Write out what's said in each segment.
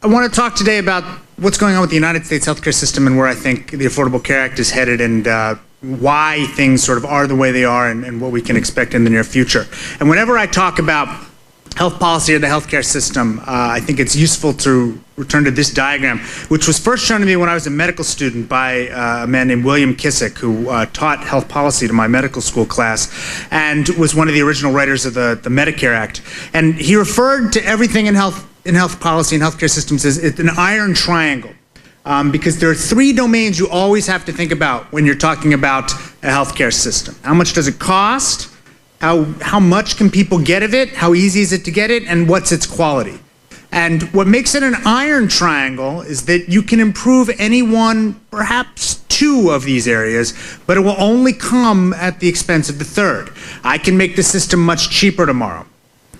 I want to talk today about what's going on with the United States healthcare system and where I think the Affordable Care Act is headed, and why things sort of are the way they are, and what we can expect in the near future. And whenever I talk about health policy or the healthcare system, I think it's useful to return to this diagram, which was first shown to me when I was a medical student by a man named William Kissick, who taught health policy to my medical school class and was one of the original writers of the Medicare Act. And he referred to everything in health policy and healthcare systems as an iron triangle, because there are three domains you always have to think about when you're talking about a healthcare system. How much does it cost? How much can people get of it? How easy is it to get it? And what's its quality? And what makes it an iron triangle is that you can improve any one, perhaps two of these areas, but it will only come at the expense of the third. I can make the system much cheaper tomorrow,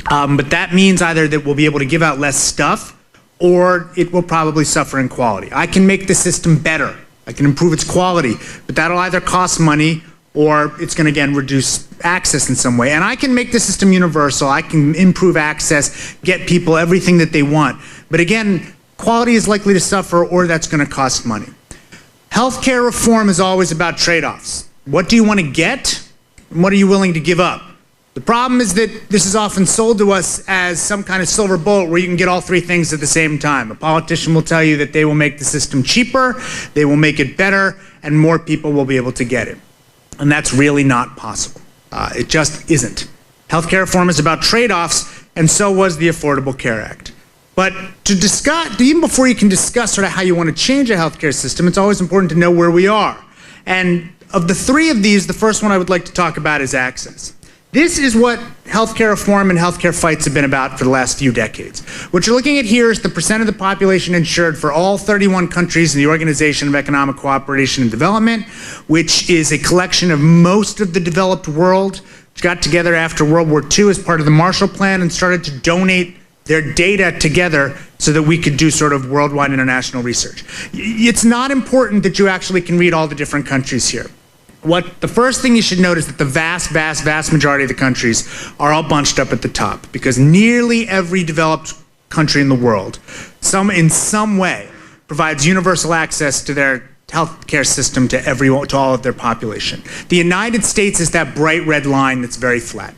but that means either that we'll be able to give out less stuff, or it will probably suffer in quality. I can make the system better. I can improve its quality, but that'll either cost money or it's going to, again, reduce access in some way. And I can make the system universal. I can improve access, get people everything that they want. But again, quality is likely to suffer, or that's going to cost money. Healthcare reform is always about trade-offs. What do you want to get, and what are you willing to give up? The problem is that this is often sold to us as some kind of silver bullet where you can get all three things at the same time. A politician will tell you that they will make the system cheaper, they will make it better, and more people will be able to get it. And that's really not possible. It just isn't. Healthcare reform is about trade-offs, and so was the Affordable Care Act. But to discuss, even before you can discuss sort of how you want to change a healthcare system, it's always important to know where we are. And of the three of these, the first one I would like to talk about is access. This is what healthcare reform and healthcare fights have been about for the last few decades. What you're looking at here is the percent of the population insured for all 31 countries in the Organization of Economic Cooperation and Development, which is a collection of most of the developed world, which got together after World War II as part of the Marshall Plan and started to donate their data together so that we could do sort of worldwide international research. It's not important that you actually can read all the different countries here. The first thing you should note is that the vast majority of the countries are all bunched up at the top, because nearly every developed country in the world, in some way, provides universal access to their healthcare system to all of their population. The United States is that bright red line that's very flat,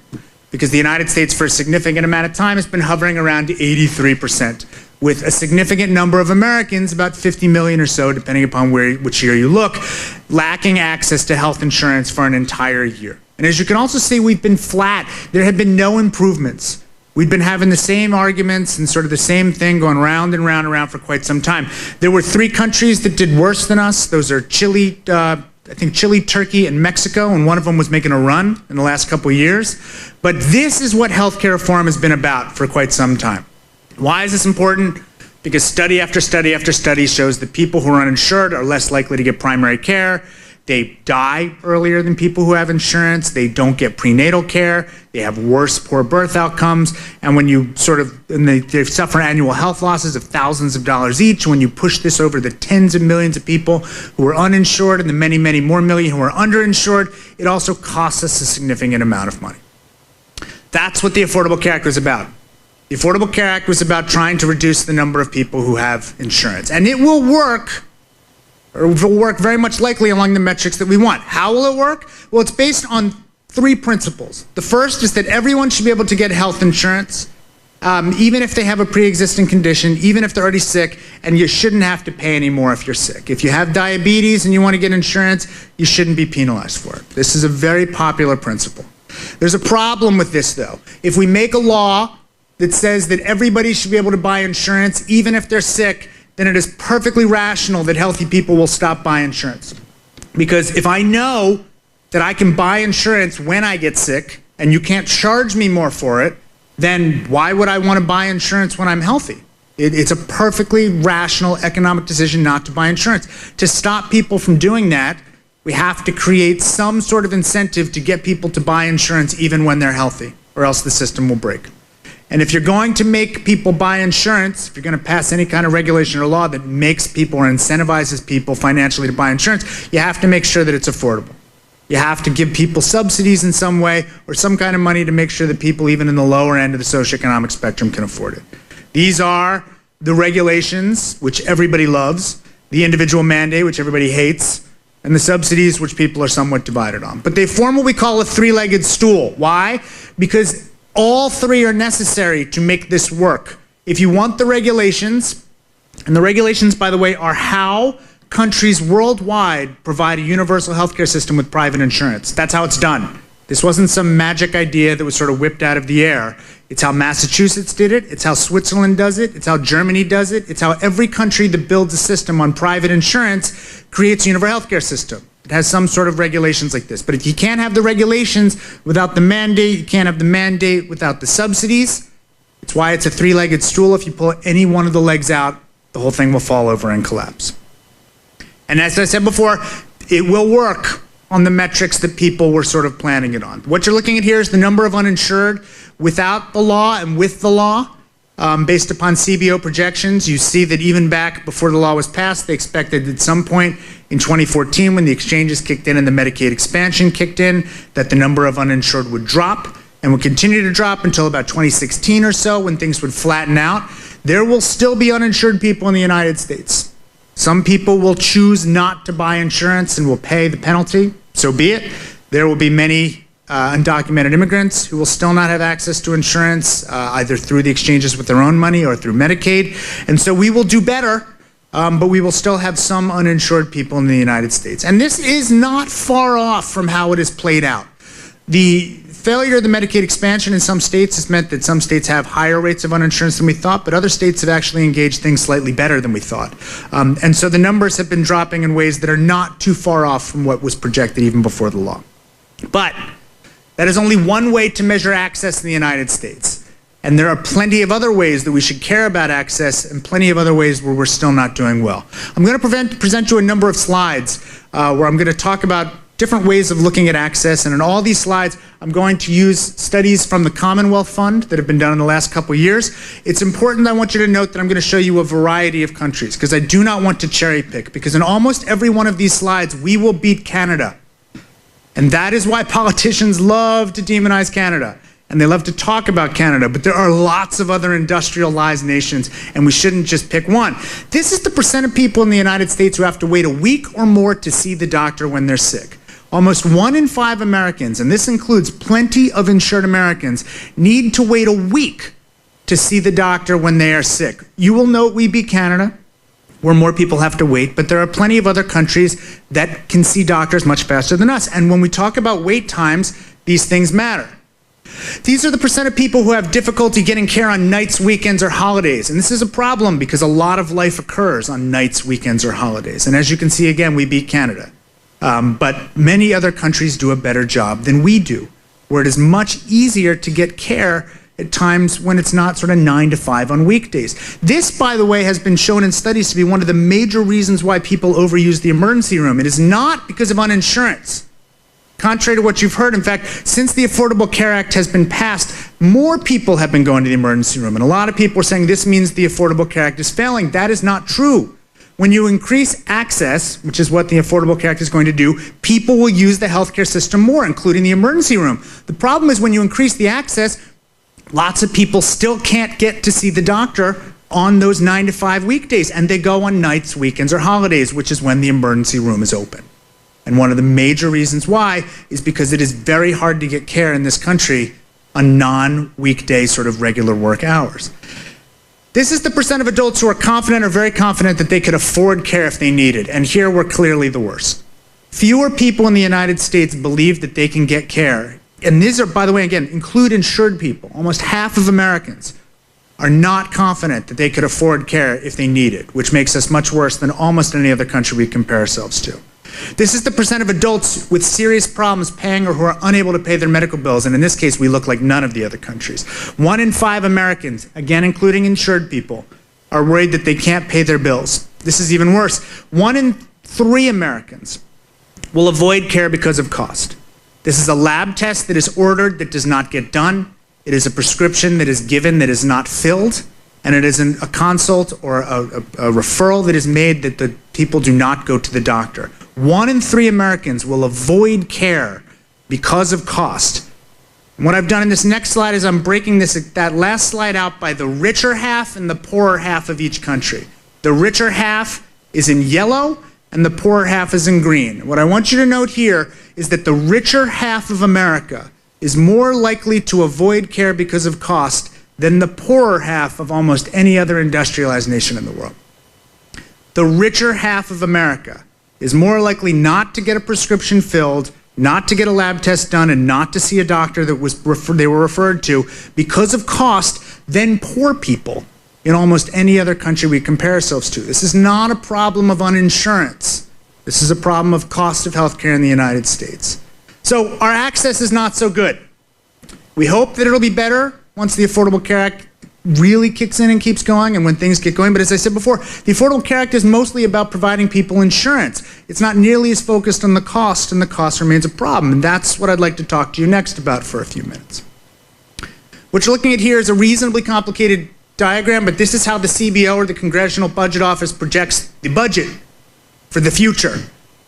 because the United States, for a significant amount of time, has been hovering around 83%. With a significant number of Americans, about 50 million or so, depending upon which year you look, lacking access to health insurance for an entire year. And as you can also see, we've been flat. There have been no improvements. We've been having the same arguments and sort of the same thing going round and round and round for quite some time. There were three countries that did worse than us. Those are Chile, I think Chile, Turkey, and Mexico, and one of them was making a run in the last couple of years. But this is what healthcare reform has been about for quite some time. Why is this important? Because study after study after study shows that people who are uninsured are less likely to get primary care. They die earlier than people who have insurance. They don't get prenatal care. They have worse poor birth outcomes. And when you they suffer annual health losses of thousands of dollars each. When you push this over the tens of millions of people who are uninsured and the many, many more million who are underinsured, it also costs us a significant amount of money. That's what the Affordable Care Act was about. The Affordable Care Act was about trying to reduce the number of people who have insurance. And it will work, or will work very much likely along the metrics that we want. How will it work? Well, it's based on three principles. The first is that everyone should be able to get health insurance, even if they have a pre-existing condition, even if they're already sick, and you shouldn't have to pay any more if you're sick. If you have diabetes and you want to get insurance, you shouldn't be penalized for it. This is a very popular principle. There's a problem with this, though. If we make a law that says that everybody should be able to buy insurance even if they're sick, then it is perfectly rational that healthy people will stop buying insurance. Because if I know that I can buy insurance when I get sick and you can't charge me more for it, then why would I want to buy insurance when I'm healthy? It's a perfectly rational economic decision not to buy insurance. To stop people from doing that, we have to create some sort of incentive to get people to buy insurance even when they're healthy, or else the system will break. And if you're going to make people buy insurance, if you're going to pass any kind of regulation or law that makes people or incentivizes people financially to buy insurance, you have to make sure that it's affordable. You have to give people subsidies in some way or some kind of money to make sure that people even in the lower end of the socioeconomic spectrum can afford it. These are the regulations, which everybody loves, the individual mandate, which everybody hates, and the subsidies, which people are somewhat divided on. But they form what we call a three-legged stool. Why? Because all three are necessary to make this work. If you want the regulations, and the regulations, by the way, are how countries worldwide provide a universal healthcare system with private insurance. That's how it's done. This wasn't some magic idea that was sort of whipped out of the air. It's how Massachusetts did it. It's how Switzerland does it. It's how Germany does it. It's how every country that builds a system on private insurance creates a universal healthcare system. It has some sort of regulations like this. But if you can't have the regulations without the mandate, you can't have the mandate without the subsidies. It's why it's a three-legged stool. If you pull any one of the legs out, the whole thing will fall over and collapse. And as I said before, it will work on the metrics that people were sort of planning it on. What you're looking at here is the number of uninsured without the law and with the law. Based upon CBO projections, you see that even back before the law was passed, they expected at some point in 2014, when the exchanges kicked in and the Medicaid expansion kicked in, that the number of uninsured would drop and would continue to drop until about 2016 or so, when things would flatten out. There will still be uninsured people in the United States. Some people will choose not to buy insurance and will pay the penalty. So be it. There will be many undocumented immigrants who will still not have access to insurance, either through the exchanges with their own money or through Medicaid. And so we will do better, but we will still have some uninsured people in the United States. And this is not far off from how it is played out. The failure of the Medicaid expansion in some states has meant that some states have higher rates of uninsurance than we thought, but other states have actually engaged things slightly better than we thought. And so the numbers have been dropping in ways that are not too far off from what was projected even before the law. But that is only one way to measure access in the United States. And there are plenty of other ways that we should care about access and plenty of other ways where we're still not doing well. I'm going to present you a number of slides where I'm going to talk about different ways of looking at access, and in all these slides I'm going to use studies from the Commonwealth Fund that have been done in the last couple of years. It's important, I want you to note, that I'm going to show you a variety of countries, because I do not want to cherry pick, because in almost every one of these slides we will beat Canada. And that is why politicians love to demonize Canada, and they love to talk about Canada, but there are lots of other industrialized nations, and we shouldn't just pick one. This is the percent of people in the United States who have to wait a week or more to see the doctor when they're sick. Almost 1 in 5 Americans, and this includes plenty of insured Americans, need to wait a week to see the doctor when they are sick. You will note we beat Canada, where more people have to wait, but there are plenty of other countries that can see doctors much faster than us. And when we talk about wait times, these things matter. These are the percent of people who have difficulty getting care on nights, weekends, or holidays. And this is a problem because a lot of life occurs on nights, weekends, or holidays. And as you can see, again, we beat Canada. But many other countries do a better job than we do, where it is much easier to get care at times when it's not sort of 9 to 5 on weekdays. This, by the way, has been shown in studies to be one of the major reasons why people overuse the emergency room. It is not because of uninsurance. Contrary to what you've heard, in fact, since the Affordable Care Act has been passed, more people have been going to the emergency room. And a lot of people are saying this means the Affordable Care Act is failing. That is not true. When you increase access, which is what the Affordable Care Act is going to do, people will use the healthcare system more, including the emergency room. The problem is when you increase the access, lots of people still can't get to see the doctor on those 9 to 5 weekdays, and they go on nights, weekends, or holidays, which is when the emergency room is open. And one of the major reasons why is because it is very hard to get care in this country on non-weekday sort of regular work hours. This is the percent of adults who are confident or very confident that they could afford care if they needed, and here we're clearly the worst. Fewer people in the United States believe that they can get care, and these are, by the way, again, include insured people. Almost half of Americans are not confident that they could afford care if they need it, which makes us much worse than almost any other country we compare ourselves to. This is the percent of adults with serious problems paying or who are unable to pay their medical bills, and in this case we look like none of the other countries. 1 in 5 Americans, again including insured people, are worried that they can't pay their bills. This is even worse. 1 in 3 Americans will avoid care because of cost. This is a lab test that is ordered that does not get done. It is a prescription that is given that is not filled. And it is a consult or a referral that is made that the people do not go to the doctor. 1 in 3 Americans will avoid care because of cost. And what I've done in this next slide is I'm breaking that last slide out by the richer half and the poorer half of each country. The richer half is in yellow and the poorer half is in green. What I want you to note here is that the richer half of America is more likely to avoid care because of cost than the poorer half of almost any other industrialized nation in the world. The richer half of America is more likely not to get a prescription filled, not to get a lab test done, and not to see a doctor that they were referred to because of cost than poor people in almost any other country we compare ourselves to. This is not a problem of uninsurance. This is a problem of cost of healthcare in the United States. So our access is not so good. We hope that it'll be better once the Affordable Care Act really kicks in and keeps going and when things get going. But as I said before, the Affordable Care Act is mostly about providing people insurance. It's not nearly as focused on the cost, and the cost remains a problem. And that's what I'd like to talk to you next about for a few minutes. What you're looking at here is a reasonably complicated diagram, but this is how the CBO, or the Congressional Budget Office, projects the budget for the future.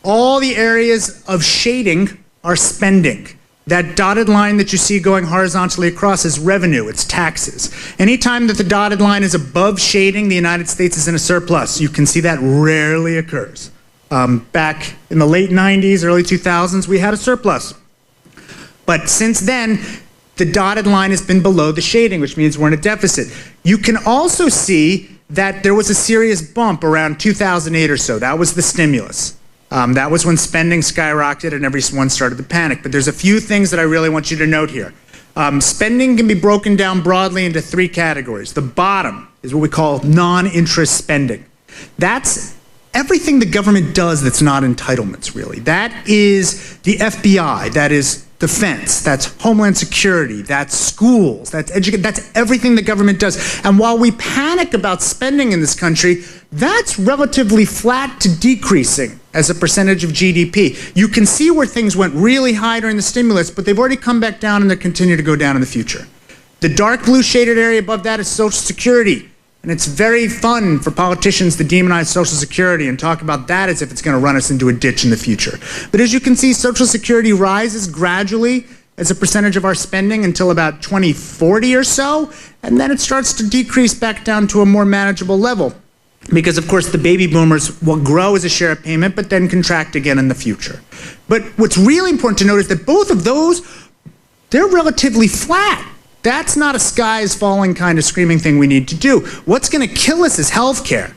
All the areas of shading are spending. That dotted line that you see going horizontally across is revenue, it's taxes. Anytime that the dotted line is above shading, the United States is in a surplus. You can see that rarely occurs. Back in the late 90s, early 2000s, we had a surplus. But since then, the dotted line has been below the shading, which means we're in a deficit. You can also see that there was a serious bump around 2008 or so. That was the stimulus. That was when spending skyrocketed and everyone started to panic. But there's a few things that I really want you to note here. Spending can be broken down broadly into three categories. The bottom is what we call non-interest spending. That's everything the government does that's not entitlements, really. That is the FBI, that is defense, that's Homeland Security, that's schools, that's education, that's everything the government does. And while we panic about spending in this country, that's relatively flat to decreasing as a percentage of GDP. You can see where things went really high during the stimulus, but they've already come back down and they'll continue to go down in the future. The dark blue shaded area above that is Social Security. And it's very fun for politicians to demonize Social Security and talk about that as if it's going to run us into a ditch in the future. But as you can see, Social Security rises gradually as a percentage of our spending until about 2040 or so, and then it starts to decrease back down to a more manageable level. Because, of course, the baby boomers will grow as a share of payment, but then contract again in the future. But what's really important to note is that both of those, they're relatively flat. That's not a sky is falling kind of screaming thing we need to do. What's going to kill us is health care.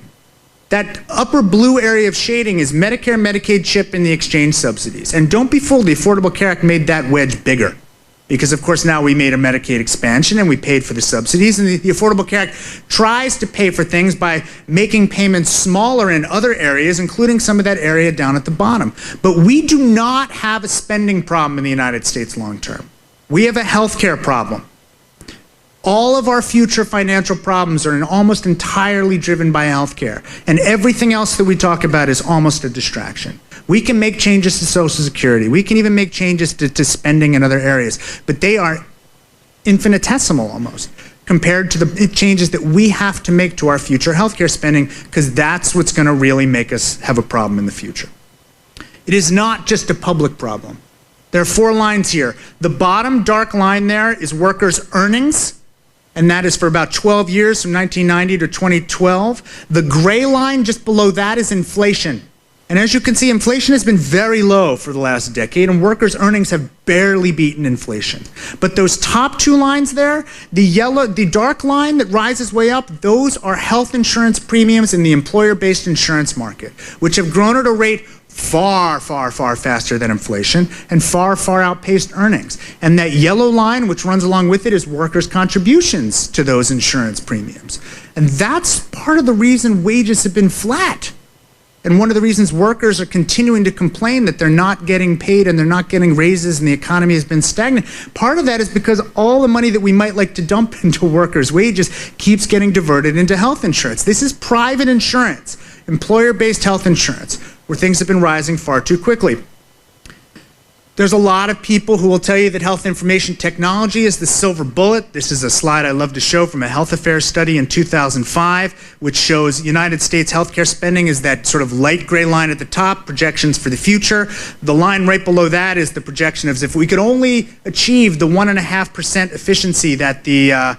That upper blue area of shading is Medicare, Medicaid, CHIP, and the exchange subsidies. And don't be fooled, the Affordable Care Act made that wedge bigger. Because, of course, now we made a Medicaid expansion and we paid for the subsidies. And the Affordable Care Act tries to pay for things by making payments smaller in other areas, including some of that area down at the bottom. But we do not have a spending problem in the United States long term. We have a health care problem. All of our future financial problems are almost entirely driven by healthcare, and everything else that we talk about is almost a distraction. We can make changes to Social Security. We can even make changes to spending in other areas, but they are infinitesimal almost compared to the changes that we have to make to our future healthcare spending, because that's what's going to really make us have a problem in the future. It is not just a public problem. There are 4 lines here. The bottom dark line there is workers' earnings, and that is for about 12 years, from 1990 to 2012. The gray line just below that is inflation. And as you can see, inflation has been very low for the last decade, and workers' earnings have barely beaten inflation. But those top 2 lines there, the dark line that rises way up, those are health insurance premiums in the employer-based insurance market, which have grown at a rate far, far, far faster than inflation and far, far outpaced earnings. And that yellow line, which runs along with it, is workers' contributions to those insurance premiums. And that's part of the reason wages have been flat. And one of the reasons workers are continuing to complain that they're not getting paid and they're not getting raises and the economy has been stagnant. Part of that is because all the money that we might like to dump into workers' wages keeps getting diverted into health insurance. This is private insurance, employer-based health insurance, where things have been rising far too quickly. There's a lot of people who will tell you that health information technology is the silver bullet. This is a slide I love to show from a health affairs study in 2005, which shows United States healthcare spending is that sort of light gray line at the top, projections for the future. The line right below that is the projection of if we could only achieve the 1.5% efficiency that the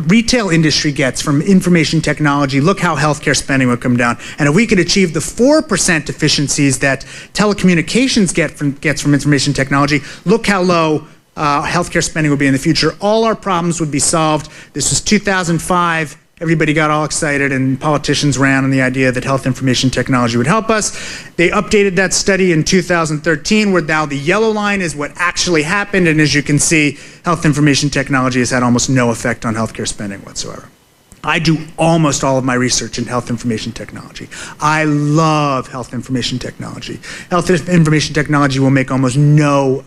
retail industry gets from information technology, look how healthcare spending would come down. And if we could achieve the 4% efficiencies that telecommunications gets from information technology, look how low healthcare spending would be in the future. All our problems would be solved. This was 2005. Everybody got all excited and politicians ran on the idea that health information technology would help us. They updated that study in 2013, where now the yellow line is what actually happened. And as you can see, health information technology has had almost no effect on healthcare spending whatsoever. I do almost all of my research in health information technology. I love health information technology. Health information technology will make almost no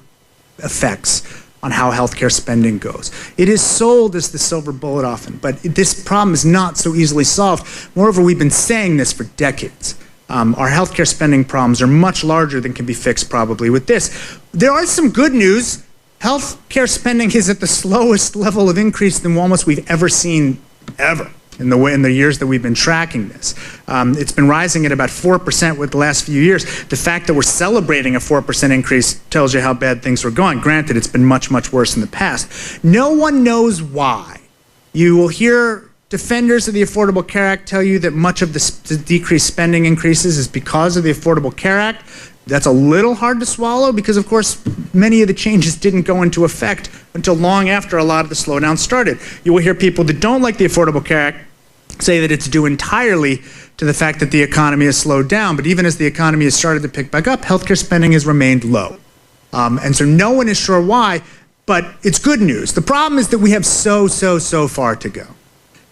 effects on how healthcare spending goes. It is sold as the silver bullet often, but this problem is not so easily solved. Moreover, we've been saying this for decades. Our healthcare spending problems are much larger than can be fixed probably with this. There are some good news. Healthcare spending is at the slowest level of increase than almost we've ever seen ever in the years that we've been tracking this. It's been rising at about 4% with the last few years. The fact that we're celebrating a 4% increase tells you how bad things were going. Granted, it's been much, much worse in the past. No one knows why. You will hear defenders of the Affordable Care Act tell you that much of the decreased spending increases is because of the Affordable Care Act. That's a little hard to swallow because, of course, many of the changes didn't go into effect until long after a lot of the slowdown started. You will hear people that don't like the Affordable Care Act say that it's due entirely to the fact that the economy has slowed down. But even as the economy has started to pick back up, healthcare spending has remained low. And so no one is sure why, but it's good news. The problem is that we have so far to go.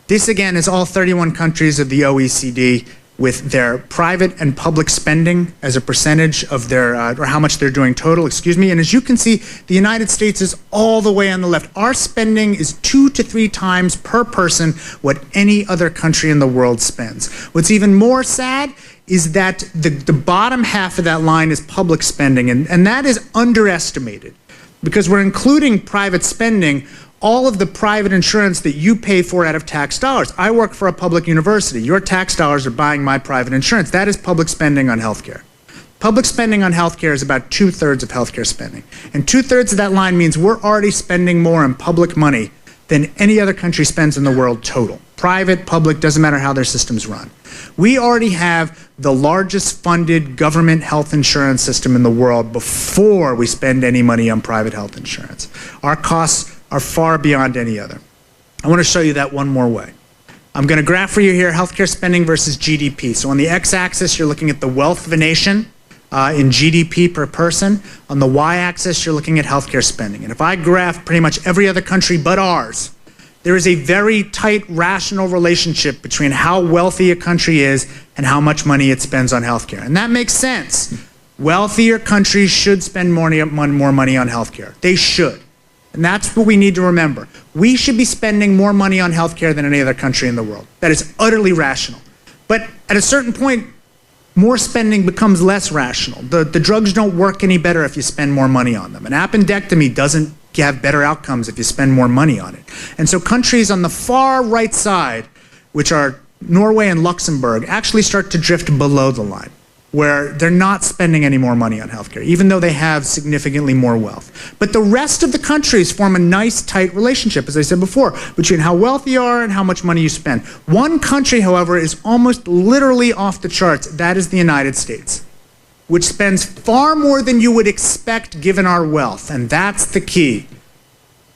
This, again, is all 31 countries of the OECD with their private and public spending as a percentage of their, or how much they're doing total, excuse me. And as you can see, the United States is all the way on the left. Our spending is 2 to 3 times per person what any other country in the world spends. What's even more sad is that the bottom half of that line is public spending, and that is underestimated because we're including private spending, all of the private insurance that you pay for out of tax dollars. I work for a public university. Your tax dollars are buying my private insurance. That is public spending on healthcare. Public spending on healthcare is about 2/3 of healthcare spending. And 2/3 of that line means we're already spending more in public money than any other country spends in the world total. Private, public, doesn't matter how their systems run. We already have the largest funded government health insurance system in the world before we spend any money on private health insurance. Our costs are far beyond any other. I want to show you that one more way. I'm going to graph for you here healthcare spending versus GDP. So on the x-axis, you're looking at the wealth of a nation in GDP per person. On the y-axis, you're looking at healthcare spending. And if I graph pretty much every other country but ours, there is a very tight, rational relationship between how wealthy a country is and how much money it spends on healthcare. And that makes sense. Wealthier countries should spend more money on healthcare. They should. And that's what we need to remember. We should be spending more money on healthcare than any other country in the world. That is utterly rational. But at a certain point, more spending becomes less rational. The drugs don't work any better if you spend more money on them. An appendectomy doesn't have better outcomes if you spend more money on it. And so countries on the far right side, which are Norway and Luxembourg, actually start to drift below the line, where they're not spending any more money on healthcare, even though they have significantly more wealth. But the rest of the countries form a nice, tight relationship, as I said before, between how wealthy you are and how much money you spend. One country, however, is almost literally off the charts. That is the United States, which spends far more than you would expect given our wealth, and that's the key.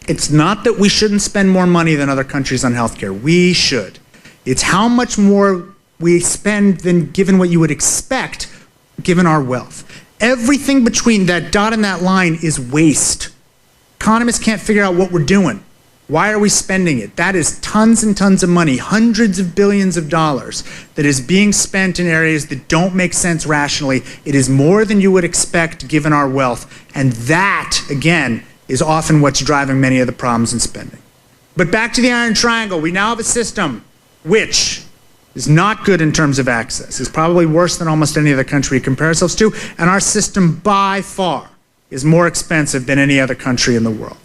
It's not that we shouldn't spend more money than other countries on healthcare. We should. It's how much more we spend than given what you would expect given our wealth. Everything between that dot and that line is waste. Economists can't figure out what we're doing. Why are we spending it? That is tons and tons of money, hundreds of billions of dollars that is being spent in areas that don't make sense rationally. It is more than you would expect given our wealth. And that, again, is often what's driving many of the problems in spending. But back to the Iron Triangle, we now have a system which is not good in terms of access. It's probably worse than almost any other country we compare ourselves to, and our system by far is more expensive than any other country in the world.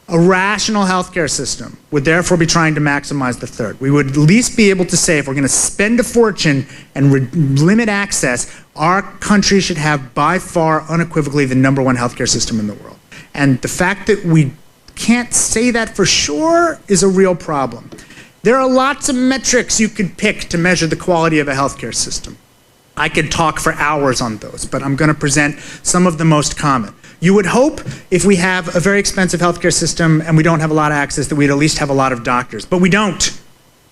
A rational healthcare system would therefore be trying to maximize the third. We would at least be able to say, if we're going to spend a fortune and limit access, our country should have by far unequivocally the #1 healthcare system in the world. And the fact that we can't say that for sure is a real problem. There are lots of metrics you could pick to measure the quality of a healthcare system. I could talk for hours on those, but I'm going to present some of the most common. You would hope if we have a very expensive healthcare system and we don't have a lot of access that we'd at least have a lot of doctors, but we don't.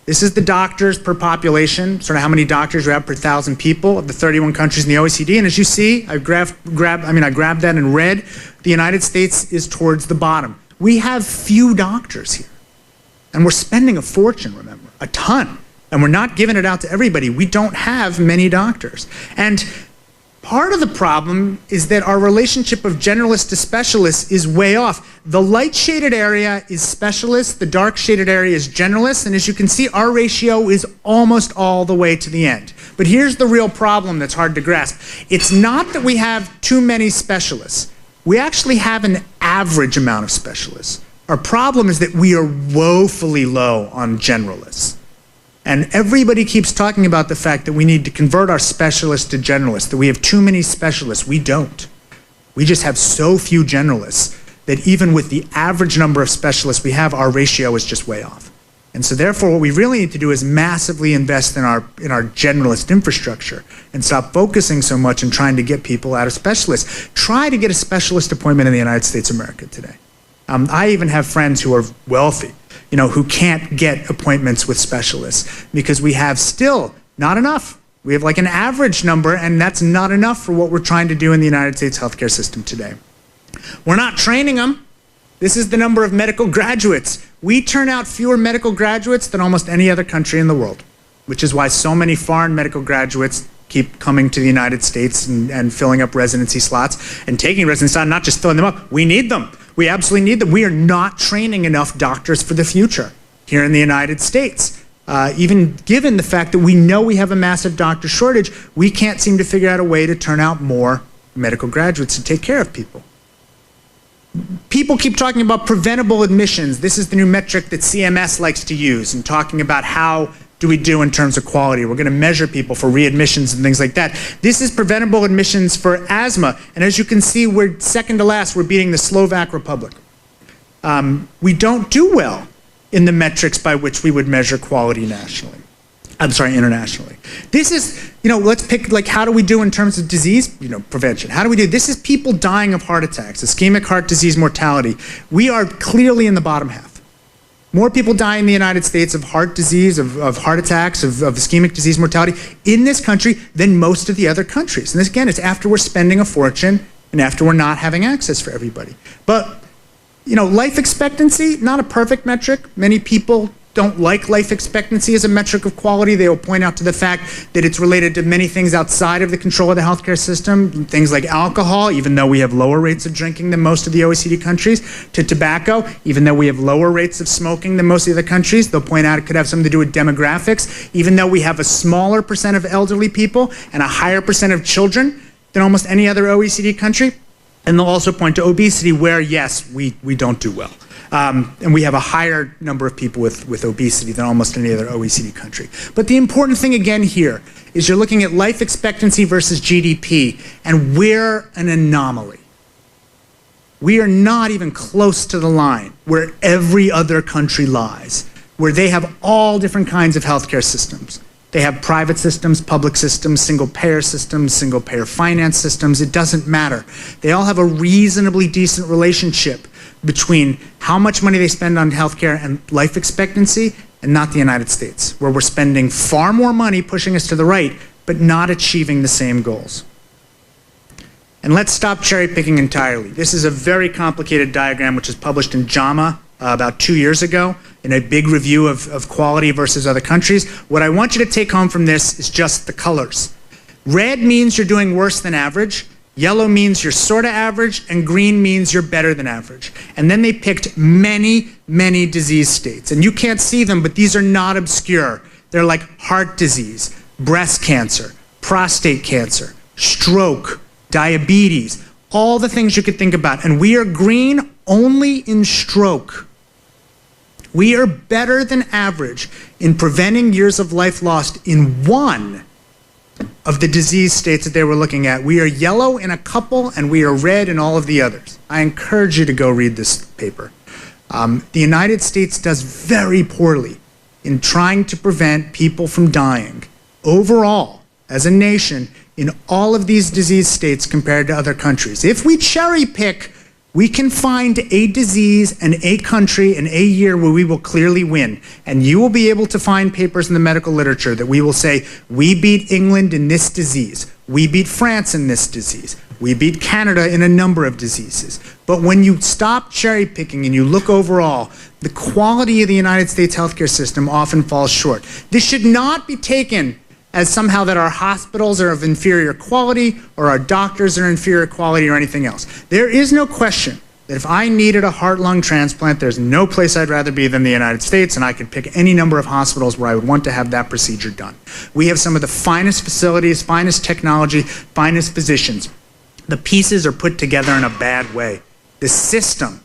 This is the doctors per population, sort of how many doctors we have per 1,000 people of the 31 countries in the OECD. And as you see, I grabbed that in red. The United States is towards the bottom. We have few doctors here. And we're spending a fortune, remember, a ton. And we're not giving it out to everybody. We don't have many doctors. And part of the problem is that our relationship of generalist to specialist is way off. The light shaded area is specialist, the dark shaded area is generalist, and as you can see, our ratio is almost all the way to the end. But here's the real problem that's hard to grasp. It's not that we have too many specialists. We actually have an average amount of specialists. Our problem is that we are woefully low on generalists. And everybody keeps talking about the fact that we need to convert our specialists to generalists, that we have too many specialists. We don't. We just have so few generalists that even with the average number of specialists we have, our ratio is just way off. And so therefore, what we really need to do is massively invest in our generalist infrastructure and stop focusing so much on trying to get people out of specialists. Try to get a specialist appointment in the United States of America today. I even have friends who are wealthy, who can't get appointments with specialists because we have still not enough. We have like an average number, and that's not enough for what we're trying to do in the United States healthcare system today. We're not training them. This is the number of medical graduates. We turn out fewer medical graduates than almost any other country in the world, which is why so many foreign medical graduates keep coming to the United States and filling up residency slots and taking residency slots, not just filling them up. We need them. We absolutely need them. We are not training enough doctors for the future here in the United States. Even given the fact that we know we have a massive doctor shortage, we can't seem to figure out a way to turn out more medical graduates to take care of people. People keep talking about preventable admissions. This is the new metric that CMS likes to use and talking about how do we do in terms of quality. We're going to measure people for readmissions and things like that. This is preventable admissions for asthma. And as you can see, we're second to last. We're beating the Slovak Republic. We don't do well in the metrics by which we would measure quality internationally. This is, let's pick, how do we do in terms of disease, prevention? How do we do? This is people dying of heart attacks, ischemic heart disease mortality. We are clearly in the bottom half. More people die in the United States of heart disease, of heart attacks, of ischemic disease mortality in this country than most of the other countries. And this, again, it's after we're spending a fortune and after we're not having access for everybody. But, life expectancy, not a perfect metric. Many people don't like life expectancy as a metric of quality. They will point out to the fact that it's related to many things outside of the control of the healthcare system, things like alcohol, even though we have lower rates of drinking than most of the OECD countries, to tobacco, even though we have lower rates of smoking than most of the other countries. They'll point out it could have something to do with demographics, even though we have a smaller percent of elderly people and a higher percent of children than almost any other OECD country. And they'll also point to obesity where, yes, we don't do well. And we have a higher number of people with obesity than almost any other OECD country. But the important thing again here is you're looking at life expectancy versus GDP, and we're an anomaly. We are not even close to the line where every other country lies, where they have all different kinds of healthcare systems. They have private systems, public systems, single-payer finance systems. It doesn't matter. They all have a reasonably decent relationship between how much money they spend on healthcare and life expectancy, and not the United States, where we're spending far more money pushing us to the right, but not achieving the same goals. And let's stop cherry picking entirely. This is a very complicated diagram which was published in JAMA about 2 years ago in a big review of quality versus other countries. What I want you to take home from this is just the colors. Red means you're doing worse than average. Yellow means you're sort of average, and green means you're better than average. And then they picked many, many disease states. And you can't see them, but these are not obscure. They're like heart disease, breast cancer, prostate cancer, stroke, diabetes. all the things you could think about. And we are green only in stroke. We are better than average in preventing years of life lost in one of the disease states that they were looking at. We are yellow in a couple, and we are red in all of the others. I encourage you to go read this paper. The United States does very poorly in trying to prevent people from dying overall as a nation in all of these disease states compared to other countries. If we cherry pick, we can find a disease and a country and a year where we will clearly win. And you will be able to find papers in the medical literature that we will say, we beat England in this disease. We beat France in this disease. We beat Canada in a number of diseases. But when you stop cherry picking and you look overall, the quality of the United States healthcare system often falls short. This should not be taken as somehow that our hospitals are of inferior quality or our doctors are inferior quality or anything else. There is no question that if I needed a heart-lung transplant, there's no place I'd rather be than the United States, and I could pick any number of hospitals where I would want to have that procedure done. We have some of the finest facilities, finest technology, finest physicians. The pieces are put together in a bad way. The system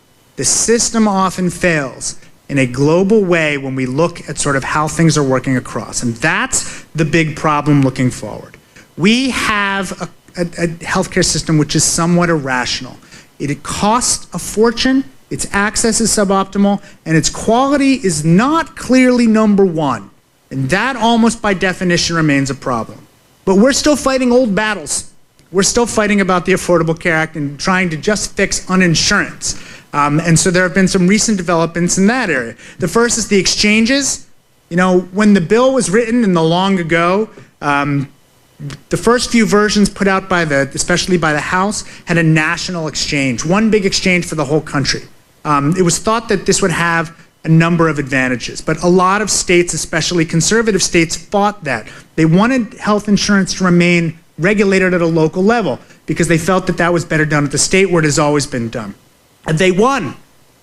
often fails in a global way when we look at sort of how things are working across. And that's the big problem looking forward. We have a healthcare system which is somewhat irrational. It costs a fortune, its access is suboptimal, and its quality is not clearly number one. And that almost by definition remains a problem. But we're still fighting old battles. We're still fighting about the Affordable Care Act and trying to just fix uninsurance. And so there have been some recent developments in that area. The first is the exchanges. You know, when the bill was written in the long ago, the first few versions put out by especially by the House, had a national exchange, one big exchange for the whole country. It was thought that this would have a number of advantages, but a lot of states, especially conservative states, fought that. They wanted health insurance to remain regulated at a local level because they felt that that was better done at the state where it has always been done. And they won.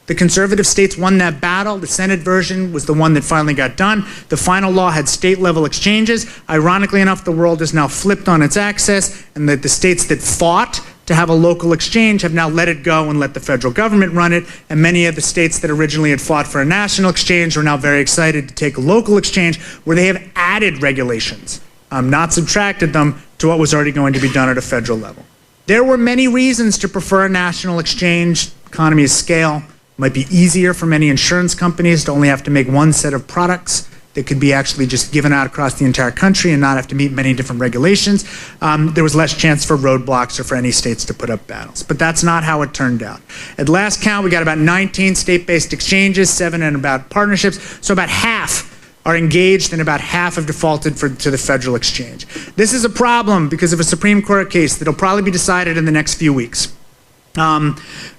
The conservative states won that battle. The Senate version was the one that finally got done. The final law had state-level exchanges. Ironically enough, the world is now flipped on its axis, and that the states that fought to have a local exchange have now let it go and let the federal government run it, and many of the states that originally had fought for a national exchange are now very excited to take a local exchange where they have added regulations, not subtracted them, to what was already going to be done at a federal level. There were many reasons to prefer a national exchange. Economy of scale. Might be easier for many insurance companies to only have to make one set of products that could be actually just given out across the entire country and not have to meet many different regulations. There was less chance for roadblocks or for any states to put up battles. But that's not how it turned out. At last count, we got about 19 state-based exchanges, 7 and about partnerships. So about half are engaged and about half have defaulted to the federal exchange. This is a problem because of a Supreme Court case that'll probably be decided in the next few weeks.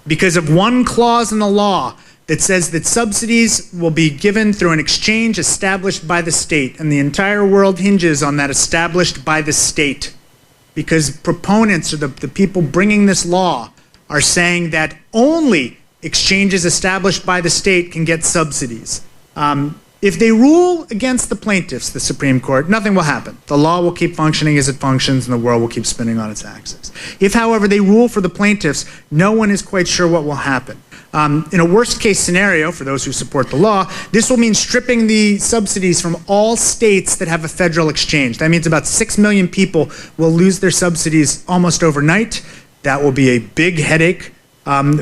Because of one clause in the law that says that subsidies will be given through an exchange established by the state, and the entire world hinges on that established by the state. Because proponents or the people bringing this law are saying that only exchanges established by the state can get subsidies. If they rule against the plaintiffs, the Supreme Court, nothing will happen. The law will keep functioning as it functions and the world will keep spinning on its axis. If, however, they rule for the plaintiffs, no one is quite sure what will happen. In a worst case scenario, for those who support the law, this will mean stripping the subsidies from all states that have a federal exchange. That means about 6 million people will lose their subsidies almost overnight. That will be a big headache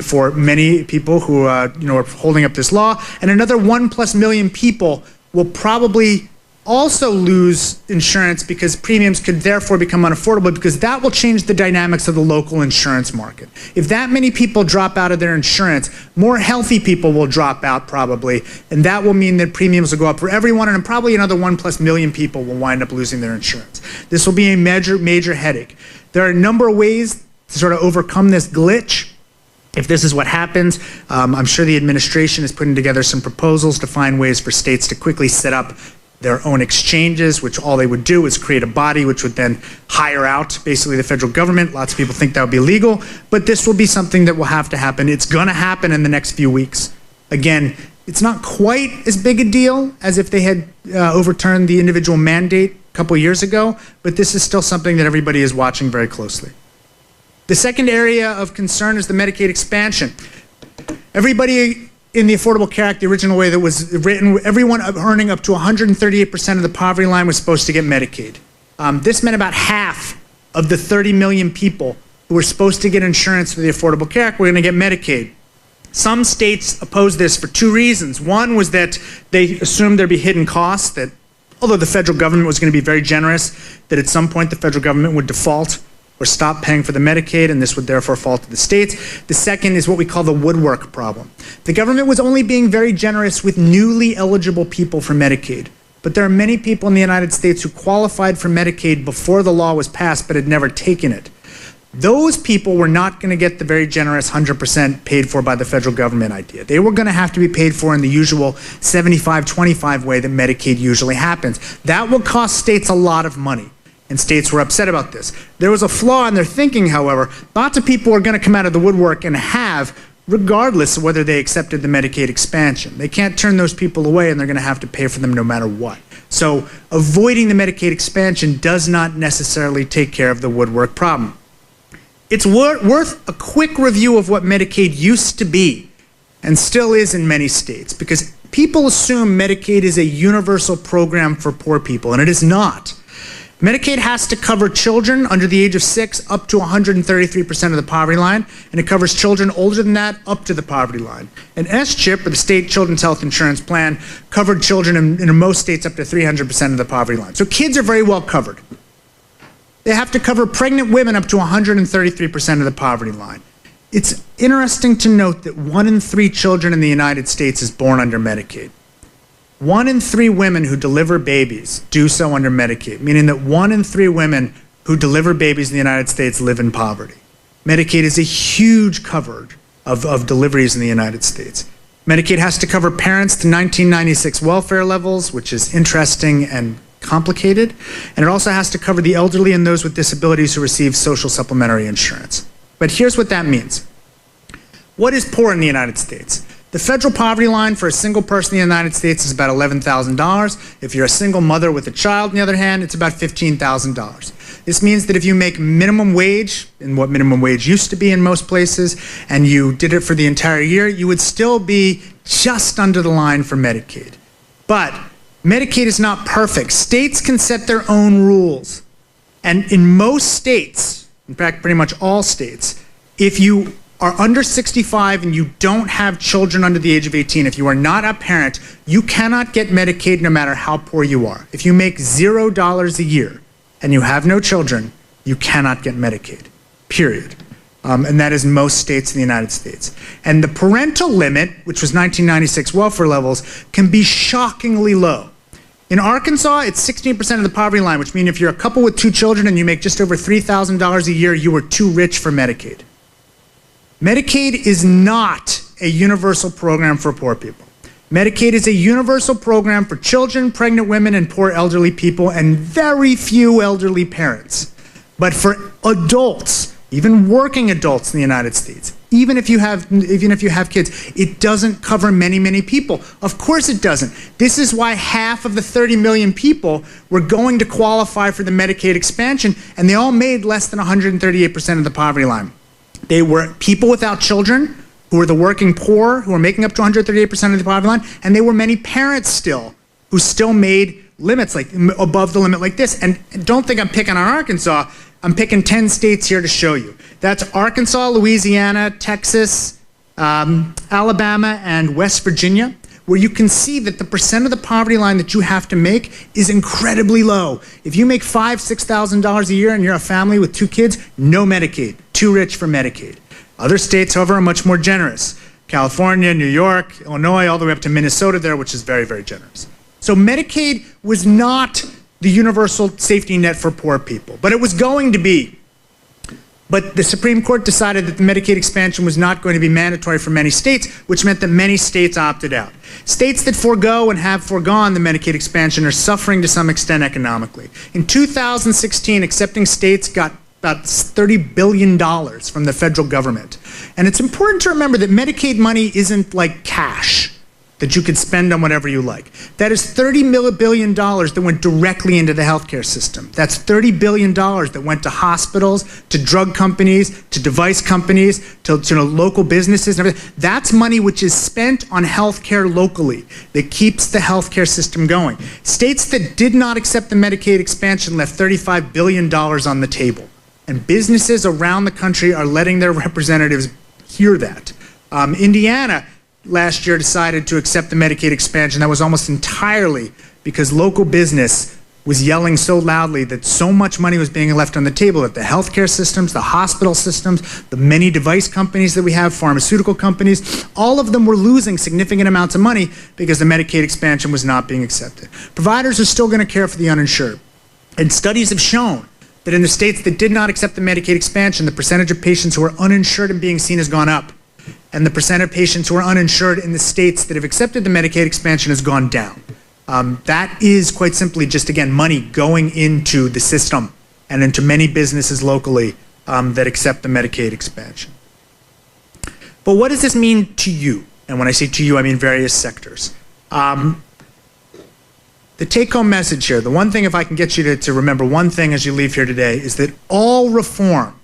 for many people who are holding up this law, and another 1+ million people will probably also lose insurance because premiums could therefore become unaffordable, because that will change the dynamics of the local insurance market. If that many people drop out of their insurance, more healthy people will drop out probably, and that will mean that premiums will go up for everyone, and probably another 1+ million people will wind up losing their insurance. This will be a major headache. There are a number of ways to sort of overcome this glitch. If this is what happens, I'm sure the administration is putting together some proposals to find ways for states to quickly set up their own exchanges, which all they would do is create a body which would then hire out basically the federal government. Lots of people think that would be illegal, but this will be something that will have to happen. It's going to happen in the next few weeks. Again, it's not quite as big a deal as if they had overturned the individual mandate a couple years ago, but this is still something that everybody is watching very closely. The second area of concern is the Medicaid expansion. Everybody in the Affordable Care Act, the original way that was written, everyone earning up to 138% of the poverty line was supposed to get Medicaid. This meant about half of the 30 million people who were supposed to get insurance through the Affordable Care Act were going to get Medicaid. Some states opposed this for two reasons. One was that they assumed there'd be hidden costs, that although the federal government was going to be very generous, that at some point the federal government would default or stop paying for the Medicaid, and this would therefore fall to the states. The second is what we call the woodwork problem. The government was only being very generous with newly eligible people for Medicaid. But there are many people in the United States who qualified for Medicaid before the law was passed but had never taken it. Those people were not going to get the very generous 100% paid for by the federal government idea. They were going to have to be paid for in the usual 75-25 way that Medicaid usually happens. That will cost states a lot of money, and states were upset about this. There was a flaw in their thinking, however. Lots of people are going to come out of the woodwork and have, regardless of whether they accepted the Medicaid expansion. They can't turn those people away, and they're going to have to pay for them no matter what. So avoiding the Medicaid expansion does not necessarily take care of the woodwork problem. It's worth a quick review of what Medicaid used to be and still is in many states, because people assume Medicaid is a universal program for poor people, and it is not. Medicaid has to cover children under the age of 6 up to 133% of the poverty line, and it covers children older than that up to the poverty line. And SCHIP, or the State Children's Health Insurance Plan, covered children in most states up to 300% of the poverty line. So kids are very well covered. They have to cover pregnant women up to 133% of the poverty line. It's interesting to note that 1 in 3 children in the United States is born under Medicaid. 1 in 3 women who deliver babies do so under Medicaid, meaning that 1 in 3 women who deliver babies in the United States live in poverty. Medicaid is a huge coverage of deliveries in the United States. Medicaid has to cover parents to 1996 welfare levels, which is interesting and complicated, and it also has to cover the elderly and those with disabilities who receive social supplementary insurance. But here's what that means. What is poor in the United States? The federal poverty line for a single person in the United States is about $11,000. If you're a single mother with a child, on the other hand, it's about $15,000. This means that if you make minimum wage, and what minimum wage used to be in most places, and you did it for the entire year, you would still be just under the line for Medicaid. But Medicaid is not perfect. States can set their own rules. And in most states, in fact, pretty much all states, if you are under 65 and you don't have children under the age of 18, if you are not a parent, you cannot get Medicaid no matter how poor you are. If you make $0 a year and you have no children, you cannot get Medicaid, period. And that is most states in the United States. And the parental limit, which was 1996 welfare levels, can be shockingly low. In Arkansas, it's 16% of the poverty line, which means if you're a couple with 2 children and you make just over $3,000 a year, you are too rich for Medicaid. Medicaid is not a universal program for poor people. Medicaid is a universal program for children, pregnant women, and poor elderly people, and very few elderly parents. But for adults, even working adults in the United States, even if you have kids, it doesn't cover many people. Of course it doesn't. This is why half of the 30 million people were going to qualify for the Medicaid expansion, and they all made less than 138% of the poverty line. They were people without children, who were the working poor, who were making up to 138% of the poverty line, and there were many parents still, who still made limits like above the limit like this. And don't think I'm picking on Arkansas. I'm picking 10 states here to show you. That's Arkansas, Louisiana, Texas, Alabama, and West Virginia, where you can see that the percent of the poverty line that you have to make is incredibly low. If you make $5,000, $6,000 a year and you're a family with 2 kids, no Medicaid, too rich for Medicaid. Other states, however, are much more generous. California, New York, Illinois, all the way up to Minnesota there, which is very generous. So Medicaid was not the universal safety net for poor people, but it was going to be. But the Supreme Court decided that the Medicaid expansion was not going to be mandatory for many states, which meant that many states opted out. States that forego and have foregone the Medicaid expansion are suffering to some extent economically. In 2016, accepting states got about $30 billion from the federal government. And it's important to remember that Medicaid money isn't like cash. that you could spend on whatever you like. That is $30 billion that went directly into the healthcare system. That's $30 billion that went to hospitals, to drug companies, to device companies, to local businesses and everything. That's money which is spent on healthcare locally that keeps the healthcare system going. States that did not accept the Medicaid expansion left $35 billion on the table. And businesses around the country are letting their representatives hear that. Indiana last year decided to accept the Medicaid expansion. That was almost entirely because local business was yelling so loudly that so much money was being left on the table that the healthcare systems, the hospital systems, the many device companies that we have, pharmaceutical companies, all of them were losing significant amounts of money because the Medicaid expansion was not being accepted. Providers are still going to care for the uninsured. And studies have shown that in the states that did not accept the Medicaid expansion, the percentage of patients who are uninsured and being seen has gone up. And the percent of patients who are uninsured in the states that have accepted the Medicaid expansion has gone down. That is quite simply just, again, money going into the system and into many businesses locally that accept the Medicaid expansion. But what does this mean to you? And when I say to you, I mean various sectors. The take-home message here, the one thing, if I can get you to remember one thing as you leave here today, is that all reform,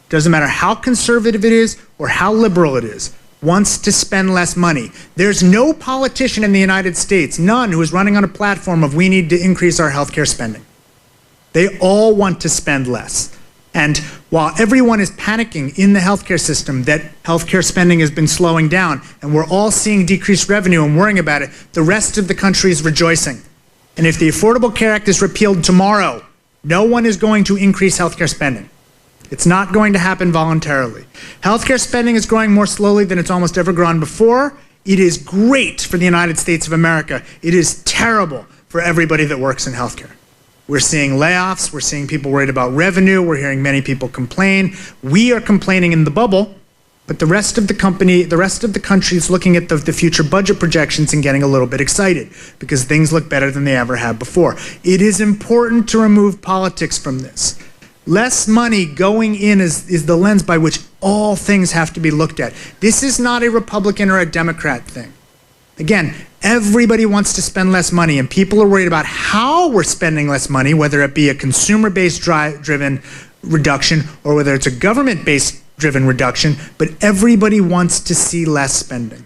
doesn't matter how conservative it is or how liberal it is, wants to spend less money. There's no politician in the United States, none, who is running on a platform of we need to increase our healthcare spending. They all want to spend less. And while everyone is panicking in the healthcare system that healthcare spending has been slowing down and we're all seeing decreased revenue and worrying about it, the rest of the country is rejoicing. And if the Affordable Care Act is repealed tomorrow, no one is going to increase healthcare spending. It's not going to happen voluntarily. Healthcare spending is growing more slowly than it's almost ever grown before. It is great for the United States of America. It is terrible for everybody that works in healthcare. We're seeing layoffs. We're seeing people worried about revenue. We're hearing many people complain. We are complaining in the bubble, but the rest of the country is looking at the future budget projections and getting a little bit excited because things look better than they ever have before. It is important to remove politics from this. Less money going in is the lens by which all things have to be looked at. This is not a Republican or a Democrat thing. Again, everybody wants to spend less money, and people are worried about how we're spending less money, whether it be a consumer-based driven reduction or whether it's a government-based driven reduction, but everybody wants to see less spending.